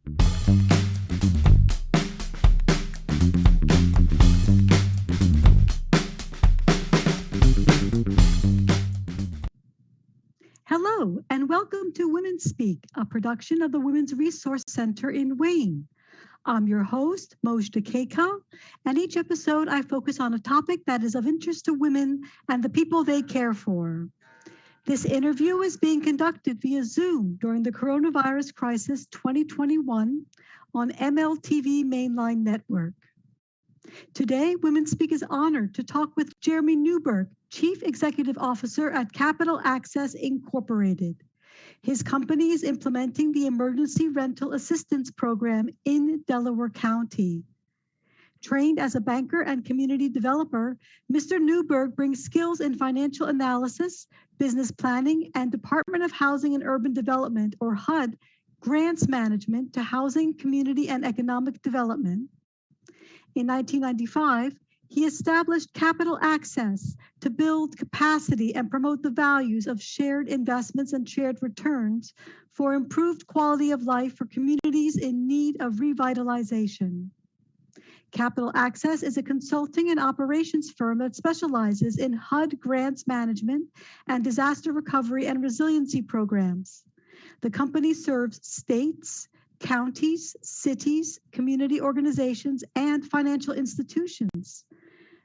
Hello, and welcome to Women Speak, a production of the Women's Resource Center in Wayne. I'm your host, Mojdeh Keykhah, and each episode I focus on a topic that is of interest to women and the people they care for. This interview is being conducted via Zoom during the Coronavirus Crisis 2021 on MLTV Mainline Network. Today, Women Speak is honored to talk with Jeremey Newberg, Chief Executive Officer at Capital Access Incorporated. His company is implementing the Emergency Rental Assistance Program in Delaware County. Trained as a banker and community developer, Mr. Newberg brings skills in financial analysis, business planning, and Department of Housing and Urban Development, or HUD, grants management to housing, community, and economic development. In 1995, he established Capital Access to build capacity and promote the values of shared investments and shared returns for improved quality of life for communities in need of revitalization. Capital Access is a consulting and operations firm that specializes in HUD grants management and disaster recovery and resiliency programs. The company serves states, counties, cities, community organizations, and financial institutions.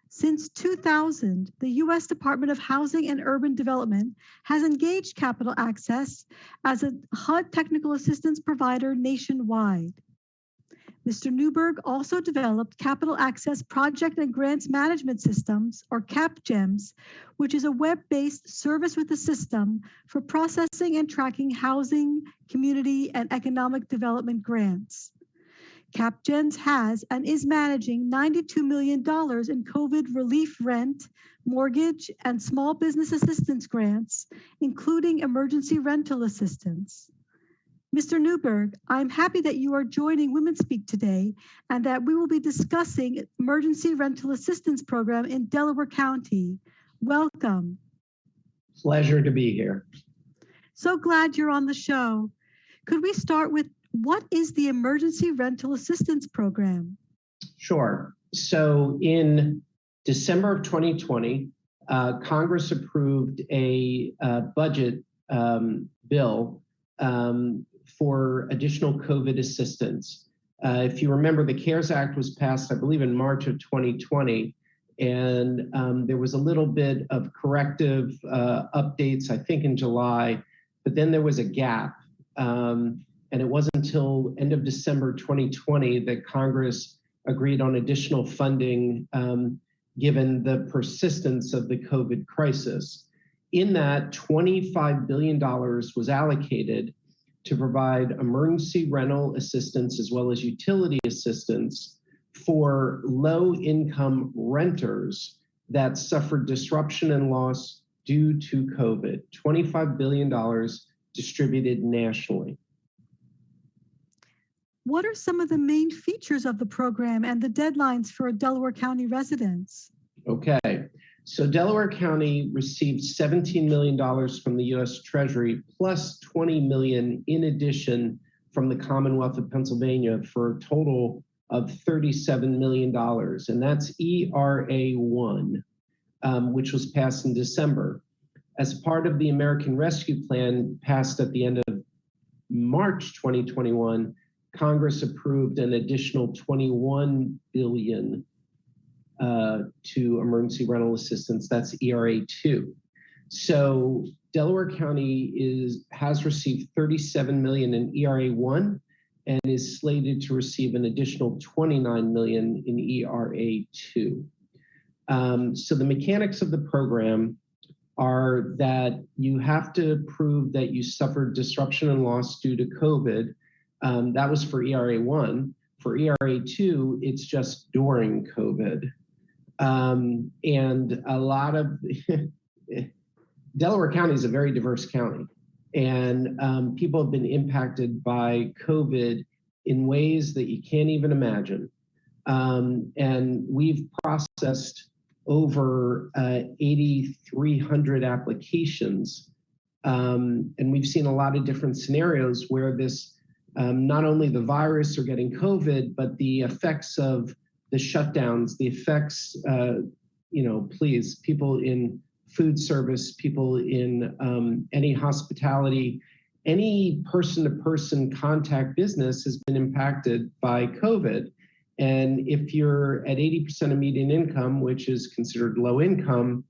Since 2000, the U.S. Department of Housing and Urban Development has engaged Capital Access as a HUD technical assistance provider nationwide. Mr. Newberg also developed Capital Access Project and Grants Management Systems, or CAPGEMS, which is a web-based service with a system for processing and tracking housing, community, and economic development grants. CAPGEMS has and is managing $92 million in COVID relief rent, mortgage, and small business assistance grants, including emergency rental assistance. Mr. Newberg, I'm happy that you are joining Women Speak today and that we will be discussing Emergency Rental Assistance Program in Delaware County. Welcome. Pleasure to be here. So glad you're on the show. Could we start with what is the Emergency Rental Assistance Program? Sure. So in December of 2020, Congress approved a budget bill for additional COVID assistance. If you remember, the CARES Act was passed, I believe, in March of 2020, and there was a little bit of corrective updates, I think, in July, but then there was a gap. And it wasn't until end of December 2020 that Congress agreed on additional funding given the persistence of the COVID crisis. In that, $25 billion was allocated to provide emergency rental assistance as well as utility assistance for low-income renters that suffered disruption and loss due to COVID. $25 billion distributed nationally. What are some of the main features of the program and the deadlines for Delaware County residents? Okay, so Delaware County received $17 million from the U.S. Treasury plus $20 million in addition from the Commonwealth of Pennsylvania for a total of $37 million. And that's ERA1, which was passed in December. As part of the American Rescue Plan passed at the end of March 2021, Congress approved an additional $21 billion to emergency rental assistance. That's ERA2. So Delaware County has received $37 million in ERA1 and is slated to receive an additional $29 million in ERA2. So the mechanics of the program are that you have to prove that you suffered disruption and loss due to COVID. That was for ERA1. For ERA2, it's just during COVID. And a lot of Delaware County is a very diverse county, and people have been impacted by COVID in ways that you can't even imagine. And we've processed over 8,300 applications, and we've seen a lot of different scenarios where this not only the virus or getting COVID, but the effects of the shutdowns, the effects, please, people in food service, people in any hospitality, any person-to-person contact business has been impacted by COVID. And if you're at 80% of median income, which is considered low income,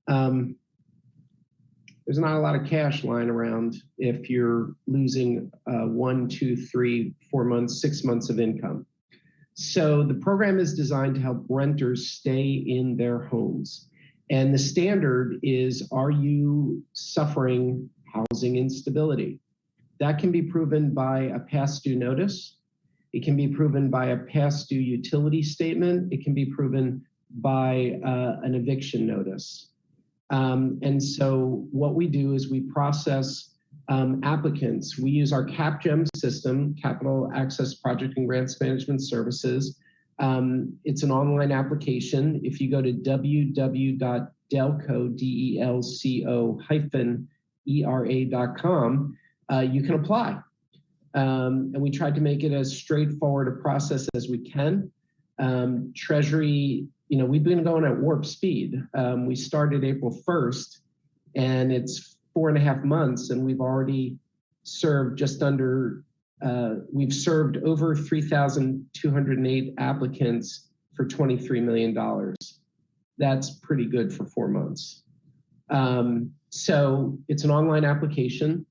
there's not a lot of cash lying around if you're losing 1, 2, 3, 4 months, 6 months of income. So the program is designed to help renters stay in their homes. And the standard is, are you suffering housing instability? That can be proven by a past due notice. It can be proven by a past due utility statement. It can be proven by an eviction notice. And so what we do is we process applicants. We use our CAPGEM system, Capital Access Project and Grants Management Services. It's an online application. If you go to www.delco-era.com, you can apply. And we tried to make it as straightforward a process as we can. Treasury, we've been going at warp speed. We started April 1st, and it's 4.5 months, and we've already served we've served over 3,208 applicants for $23 million. That's pretty good for 4 months. So it's an online application.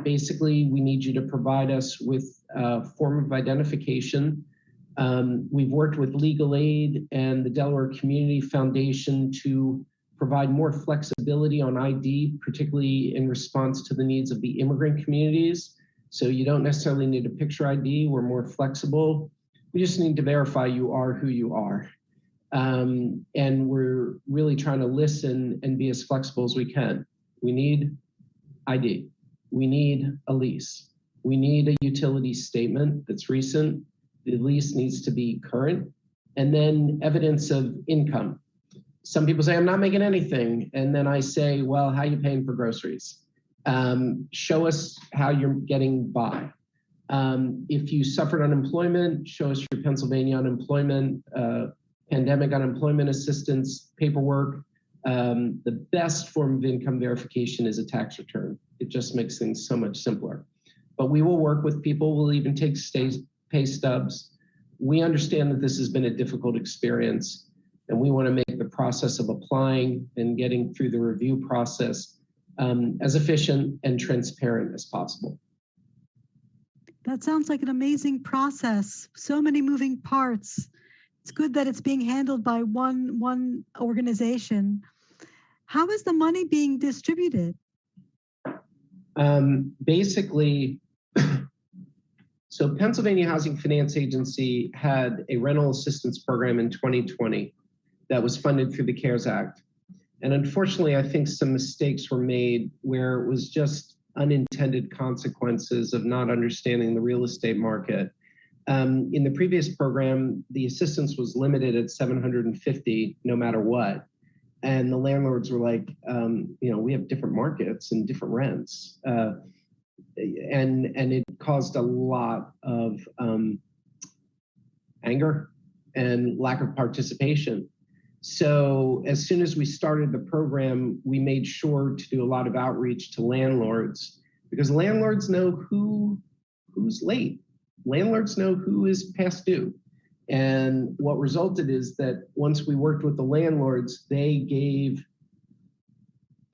Basically, we need you to provide us with a form of identification. We've worked with Legal Aid and the Delaware Community Foundation to provide more flexibility on ID, particularly in response to the needs of the immigrant communities. So you don't necessarily need a picture ID. We're more flexible. We just need to verify you are who you are. And we're really trying to listen and be as flexible as we can. We need ID. We need a lease. We need a utility statement that's recent. The lease needs to be current. And then evidence of income. Some people say, I'm not making anything. And then I say, well, how are you paying for groceries? Show us how you're getting by. If you suffered unemployment, show us your Pennsylvania unemployment, pandemic unemployment assistance paperwork. The best form of income verification is a tax return. It just makes things so much simpler. But we will work with people. We'll even take pay stubs. We understand that this has been a difficult experience, and we want to make the process of applying and getting through the review process as efficient and transparent as possible. That sounds like an amazing process. So many moving parts. It's good that it's being handled by one organization. How is the money being distributed? Basically, so Pennsylvania Housing Finance Agency had a rental assistance program in 2020 that was funded through the CARES Act. And unfortunately, I think some mistakes were made where it was just unintended consequences of not understanding the real estate market. In the previous program, the assistance was limited at $750 no matter what. And the landlords were like, we have different markets and different rents. And it caused a lot of anger and lack of participation. So as soon as we started the program, we made sure to do a lot of outreach to landlords, because landlords know who's late. Landlords know who is past due. And what resulted is that once we worked with the landlords, they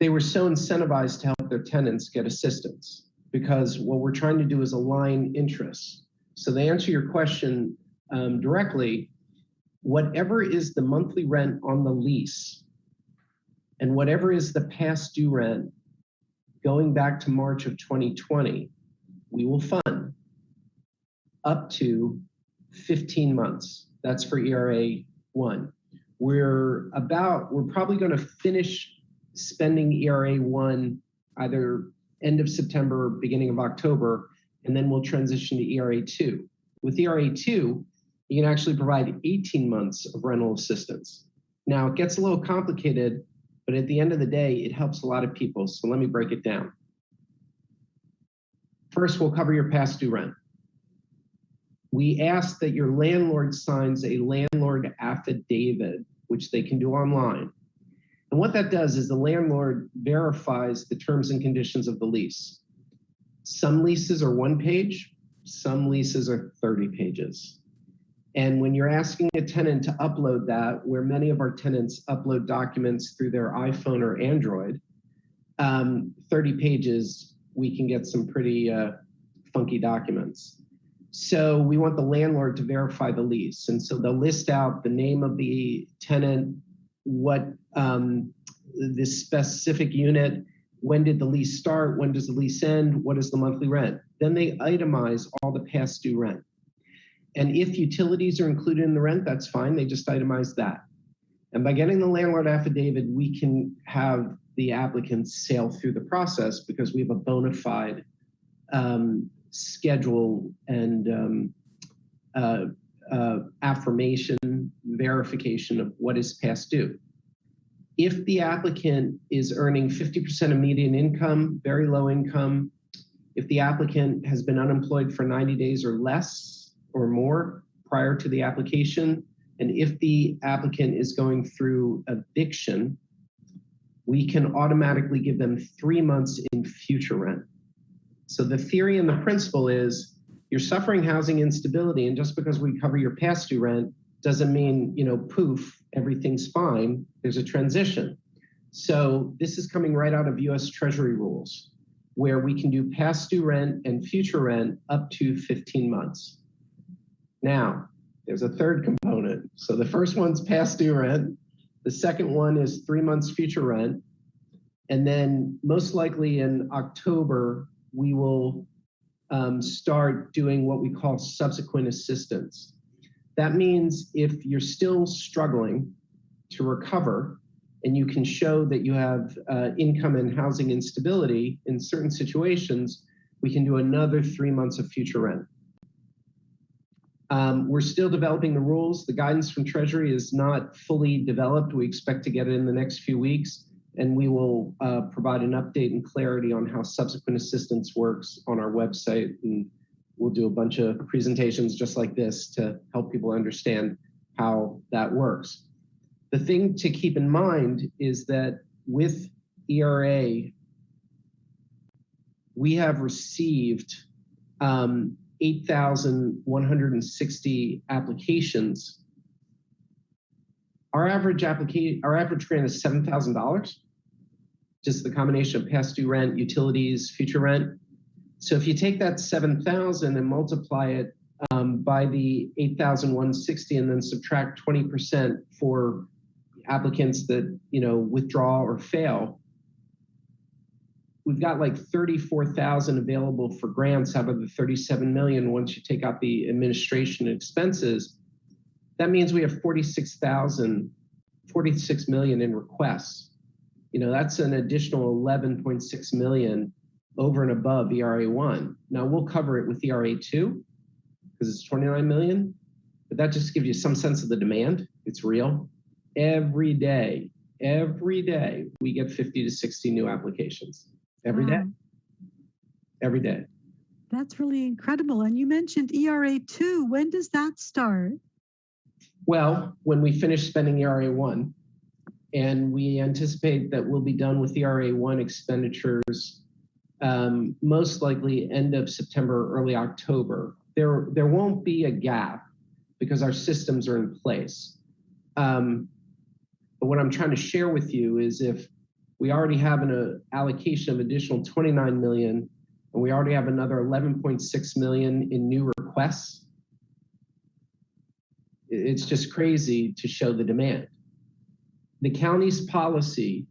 were so incentivized to help their tenants get assistance, because what we're trying to do is align interests. So to answer your question directly, whatever is the monthly rent on the lease and whatever is the past due rent going back to March of 2020, we will fund up to 15 months. That's for ERA 1. We're probably going to finish spending ERA 1 either end of September or beginning of October, and then we'll transition to ERA 2. With ERA 2, you can actually provide 18 months of rental assistance. Now, it gets a little complicated, but at the end of the day, it helps a lot of people. So let me break it down. First, we'll cover your past due rent. We ask that your landlord signs a landlord affidavit, which they can do online. And what that does is the landlord verifies the terms and conditions of the lease. Some leases are 1 page, some leases are 30 pages. And when you're asking a tenant to upload that, where many of our tenants upload documents through their iPhone or Android, 30 pages, we can get some pretty funky documents. So we want the landlord to verify the lease. And so they'll list out the name of the tenant, what the specific unit, when did the lease start, when does the lease end, what is the monthly rent. Then they itemize all the past due rent. And if utilities are included in the rent, that's fine, they just itemize that. And by getting the landlord affidavit, we can have the applicant sail through the process because we have a bona fide schedule and affirmation, verification of what is past due. If the applicant is earning 50% of median income, very low income, if the applicant has been unemployed for 90 days or less or more prior to the application, and if the applicant is going through eviction, we can automatically give them 3 months in future rent. So the theory and the principle is you're suffering housing instability, and just because we cover your past due rent doesn't mean, poof, everything's fine. There's a transition. So this is coming right out of US Treasury rules, where we can do past due rent and future rent up to 15 months. Now, there's a third component. So the first one's past due rent. The second one is 3 months future rent. And then most likely in October, we will start doing what we call subsequent assistance. That means if you're still struggling to recover and you can show that you have income and housing instability in certain situations, we can do another 3 months of future rent. We're still developing the rules. The guidance from Treasury is not fully developed. We expect to get it in the next few weeks, and we will provide an update and clarity on how subsequent assistance works on our website. And we'll do a bunch of presentations just like this to help people understand how that works. The thing to keep in mind is that with ERA, we have received 8,160 applications. Our average grant is $7,000, just the combination of past due rent, utilities, future rent. So if you take that 7,000 and multiply it by the 8,160 and then subtract 20% for applicants that withdraw or fail, we've got like 34,000 available for grants out of the 37 million. Once you take out the administration expenses, that means we have 46 million in requests. That's an additional 11.6 million over and above ERA 1. Now we'll cover it with ERA 2 because it's 29 million, but that just gives you some sense of the demand. It's real. Every day, we get 50 to 60 new applications. Every day. That's really incredible. And you mentioned ERA 2. When does that start? Well, when we finish spending ERA 1, and we anticipate that we'll be done with ERA 1 expenditures most likely end of September, early October. There won't be a gap because our systems are in place. But what I'm trying to share with you is if we already have an allocation of additional 29 million, and we already have another 11.6 million in new requests, it's just crazy to show the demand. The county's policy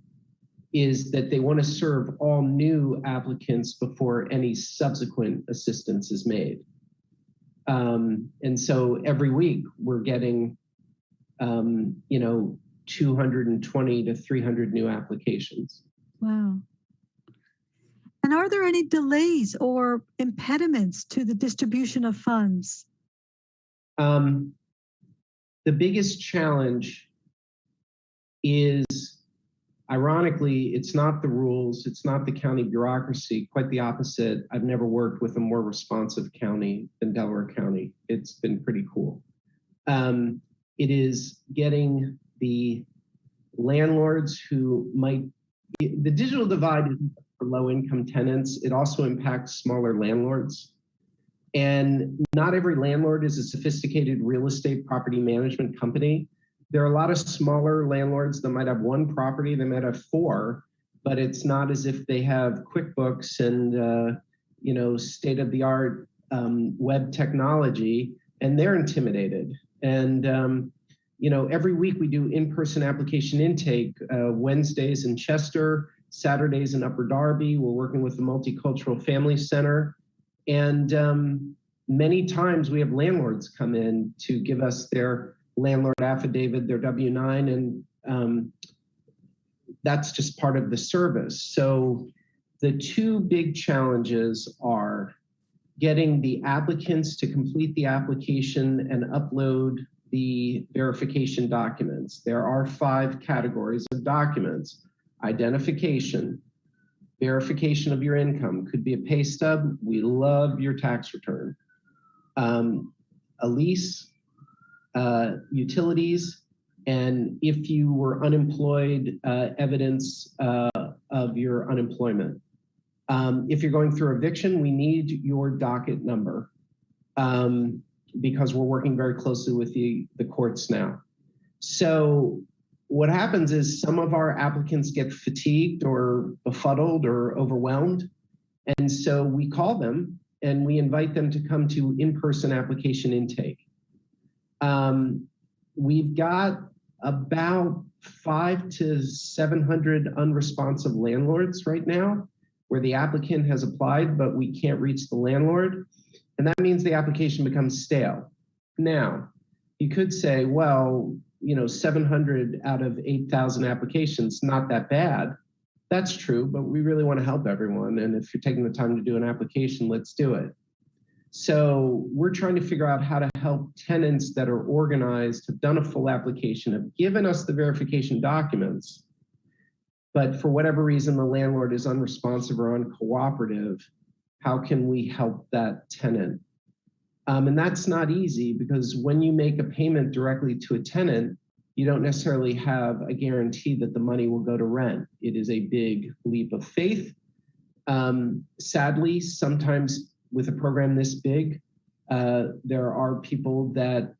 is that they want to serve all new applicants before any subsequent assistance is made. And so every week we're getting, 220 to 300 new applications. Wow. And are there any delays or impediments to the distribution of funds? The biggest challenge is Ironically, it's not the rules, it's not the county bureaucracy, quite the opposite. I've never worked with a more responsive county than Delaware County. It's been pretty cool. It is getting the landlords who might, the digital divide isn't for low-income tenants, it also impacts smaller landlords. And not every landlord is a sophisticated real estate property management company. There are a lot of smaller landlords that might have one property, they might have four, but it's not as if they have QuickBooks and state-of-the-art web technology, and they're intimidated. And every week we do in-person application intake, Wednesdays in Chester, Saturdays in Upper Darby. We're working with the Multicultural Family Center. And many times we have landlords come in to give us their landlord affidavit, their W-9, and that's just part of the service. So the two big challenges are getting the applicants to complete the application and upload the verification documents. There are 5 categories of documents: identification, verification of your income, could be a pay stub, we love your tax return, a lease, utilities, and if you were unemployed, evidence of your unemployment. If you're going through eviction, we need your docket number because we're working very closely with the courts now. So what happens is some of our applicants get fatigued or befuddled or overwhelmed. And so we call them and we invite them to come to in-person application intake. We've got about 500 to 700 unresponsive landlords right now where the applicant has applied, but we can't reach the landlord. And that means the application becomes stale. Now, you could say, well, 700 out of 8,000 applications, not that bad. That's true, but we really want to help everyone. And if you're taking the time to do an application, let's do it. So we're trying to figure out how to help tenants that are organized, have done a full application, have given us the verification documents, but for whatever reason, the landlord is unresponsive or uncooperative. How can we help that tenant? And that's not easy because when you make a payment directly to a tenant, you don't necessarily have a guarantee that the money will go to rent. It is a big leap of faith. Sadly, sometimes with a program this big, there are people that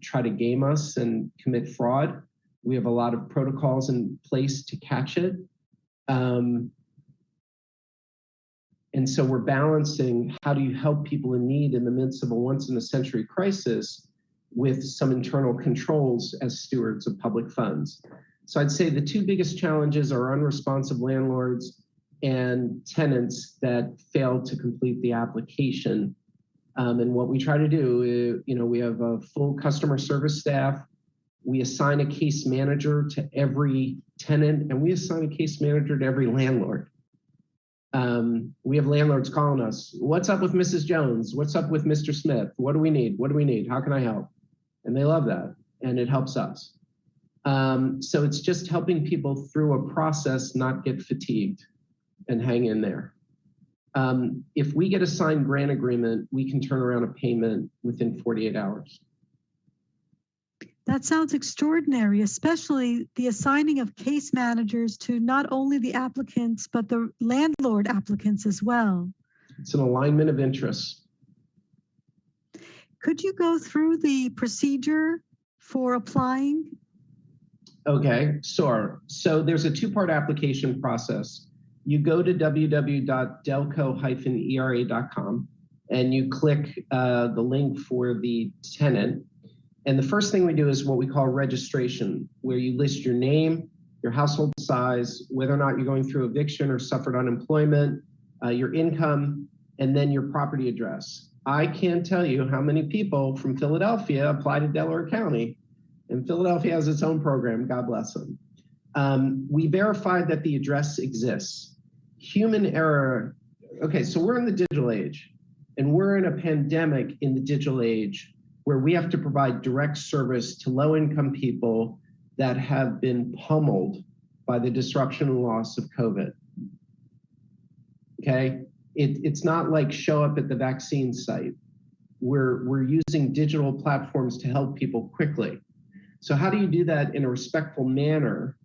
try to game us and commit fraud. We have a lot of protocols in place to catch it. And so we're balancing how do you help people in need in the midst of a once-in-a-century crisis with some internal controls as stewards of public funds. So I'd say the two biggest challenges are unresponsive landlords and tenants that fail to complete the application. And what we try to do, we have a full customer service staff. We assign a case manager to every tenant, and we assign a case manager to every landlord. We have landlords calling us, what's up with Mrs. Jones? What's up with Mr. Smith? What do we need? What do we need? How can I help? And they love that, and it helps us. So it's just helping people through a process, not get fatigued and hang in there. If we get a signed grant agreement, we can turn around a payment within 48 hours. That sounds extraordinary, especially the assigning of case managers to not only the applicants, but the landlord applicants as well. It's an alignment of interests. Could you go through the procedure for applying? Okay, sure. So there's a 2-part application process. You go to www.delco-era.com and you click the link for the tenant. And the first thing we do is what we call registration, where you list your name, your household size, whether or not you're going through eviction or suffered unemployment, your income, and then your property address. I can't tell you how many people from Philadelphia apply to Delaware County, and Philadelphia has its own program, God bless them. We verify that the address exists. Human error, okay, so we're in the digital age, and we're in a pandemic in the digital age where we have to provide direct service to low-income people that have been pummeled by the disruption and loss of COVID. Okay, it's not like show up at the vaccine site. We're using digital platforms to help people quickly. So how do you do that in a respectful manner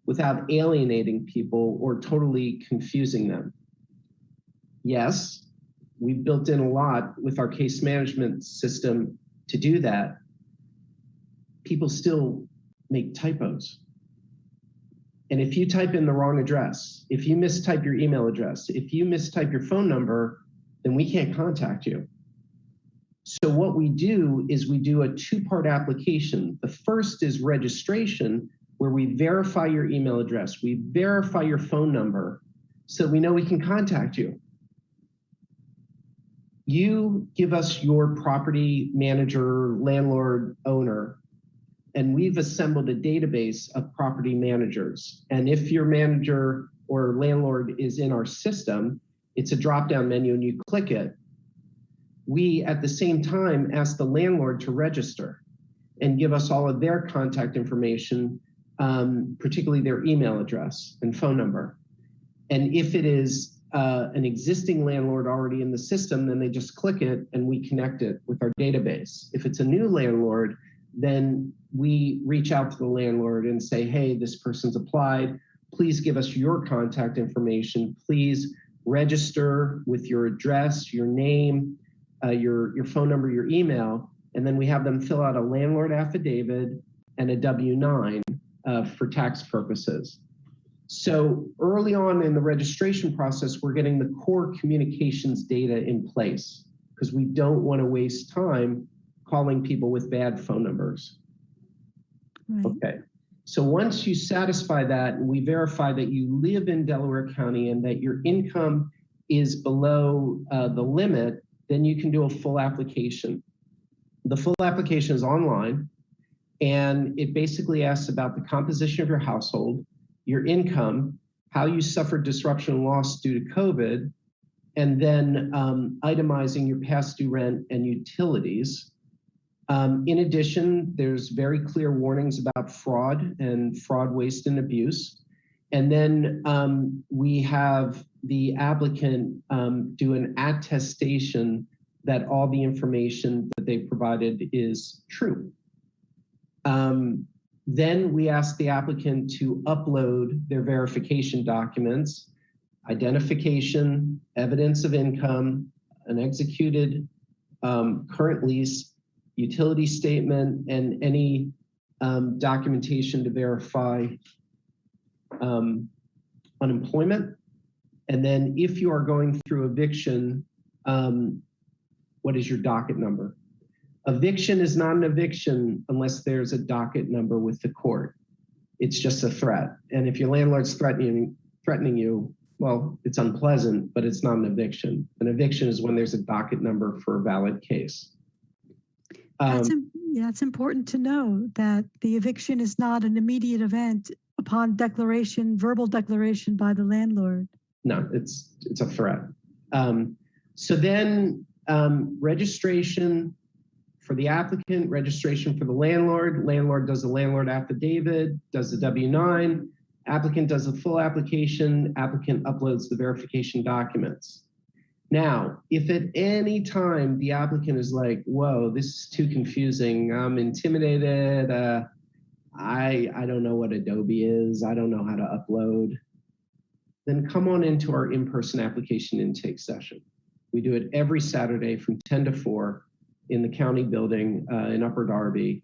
without alienating people or totally confusing them? Yes, we've built in a lot with our case management system to do that. People still make typos. And if you type in the wrong address, if you mistype your email address, if you mistype your phone number, then we can't contact you. So what we do is we do a two-part application. The first is registration, where we verify your email address, we verify your phone number, so we know we can contact you. You give us your property manager, landlord, owner, and we've assembled a database of property managers. And if your manager or landlord is in our system, it's a drop-down menu and you click it. We, at the same time, ask the landlord to register and give us all of their contact information, particularly their email address and phone number. And if it is an existing landlord already in the system, then they just click it and we connect it with our database. If it's a new landlord, then we reach out to the landlord and say, hey, this person's applied. Please give us your contact information. Please register with your address, your name, your phone number, your email, and then we have them fill out a landlord affidavit and a W-9 for tax purposes. So early on in the registration process, we're getting the core communications data in place because we don't want to waste time calling people with bad phone numbers. Right. Okay. So once you satisfy that and we verify that you live in Delaware County and that your income is below the limit, then you can do a full application. The full application is online and it basically asks about the composition of your household, your income, how you suffered disruption and loss due to COVID, and then itemizing your past due rent and utilities. In addition, there's very clear warnings about fraud, waste, and abuse. And then we have the applicant do an attestation that all the information that they provided is true. Then we ask the applicant to upload their verification documents, identification, evidence of income, an executed current lease, utility statement, and any documentation to verify unemployment. And then if you are going through eviction, what is your docket number? Eviction is not an eviction unless there's a docket number with the court. It's just a threat. And if your landlord's threatening you, well, it's unpleasant, but it's not an eviction. An eviction is when there's a docket number for a valid case. It's important to know that the eviction is not an immediate event upon declaration, verbal declaration by the landlord. No, it's a threat. So then registration for the applicant, registration for the landlord. Landlord does a landlord affidavit, does the W-9. Applicant does a full application. Applicant uploads the verification documents. Now, if at any time the applicant is like, whoa, this is too confusing, I'm intimidated, I don't know what Adobe is, I don't know how to upload, then come on into our in-person application intake session. We do it every Saturday from 10 to 4 in the county building in Upper Darby.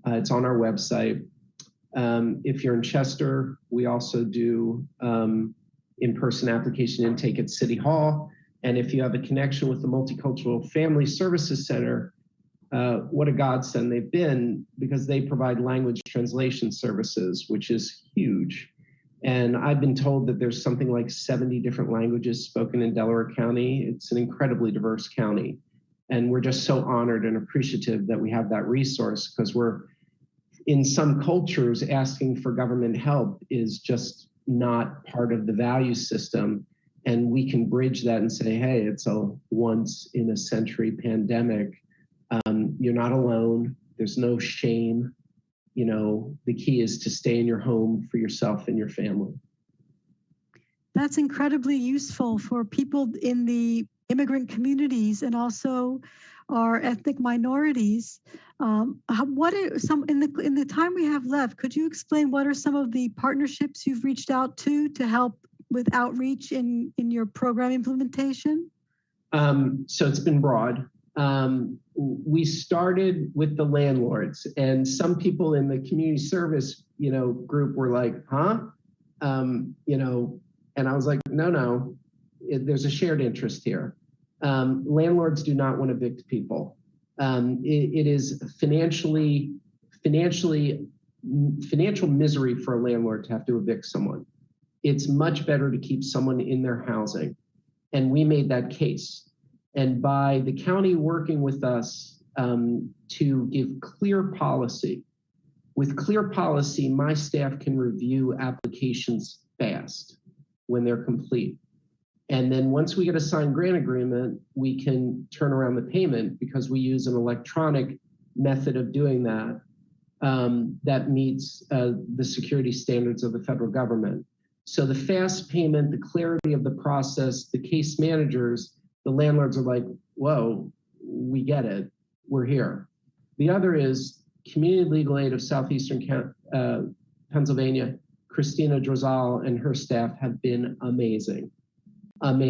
It's on our website. If you're in Chester, we also do in-person application intake at City Hall. And if you have a connection with the Multicultural Family Services Center, what a godsend they've been, because they provide language translation services, which is huge. And I've been told that there's something like 70 different languages spoken in Delaware County. It's an incredibly diverse county. And we're just so honored and appreciative that we have that resource, because we're, in some cultures, asking for government help is just not part of the value system. And we can bridge that and say, hey, it's a once in a century pandemic. You're not alone. There's no shame. the key is to stay in your home for yourself and your family. That's incredibly useful for people in the immigrant communities and also our ethnic minorities. What are some in the time we have left? Could you explain what are some of the partnerships you've reached out to help with outreach in your program implementation? So it's been broad. We started with the landlords, and some people in the community service, group were like, huh? And I was like, no, there's a shared interest here. Landlords do not want to evict people. It is financial misery for a landlord to have to evict someone. It's much better to keep someone in their housing. And we made that case. And by the county working with us to give clear policy, with clear policy, my staff can review applications fast when they're complete. And then once we get a signed grant agreement, we can turn around the payment because we use an electronic method of doing that that meets the security standards of the federal government. So the fast payment, the clarity of the process, the case managers, the landlords are like, whoa, we get it, we're here. The other is Community Legal Aid of Southeastern Pennsylvania. Christina Drozal and her staff have been amazing. And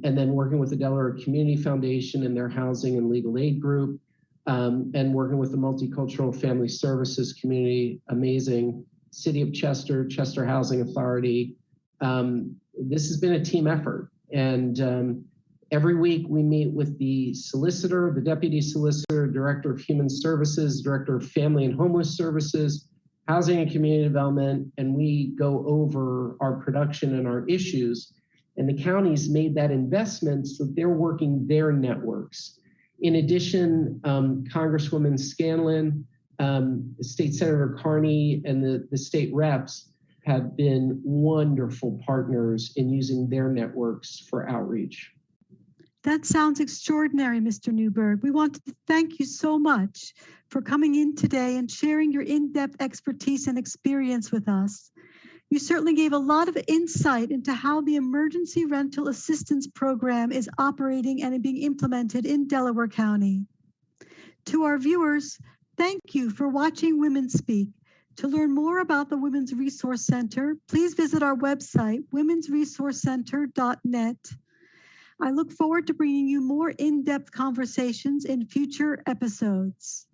then working with the Delaware Community Foundation and their housing and legal aid group, and working with the Multicultural Family Services community, amazing. City of Chester, Chester Housing Authority. This has been a team effort. And every week we meet with the solicitor, the deputy solicitor, director of human services, director of family and homeless services, housing and community development, and we go over our production and our issues. And the county's made that investment so they're working their networks. In addition, Congresswoman Scanlon, State Senator Carney, and the state reps have been wonderful partners in using their networks for outreach. That sounds extraordinary, Mr. Newberg. We want to thank you so much for coming in today and sharing your in-depth expertise and experience with us. You certainly gave a lot of insight into how the Emergency Rental Assistance Program is operating and being implemented in Delaware County. To our viewers, thank you for watching Women Speak. To learn more about the Women's Resource Center, please visit our website, womensresourcecenter.net. I look forward to bringing you more in-depth conversations in future episodes.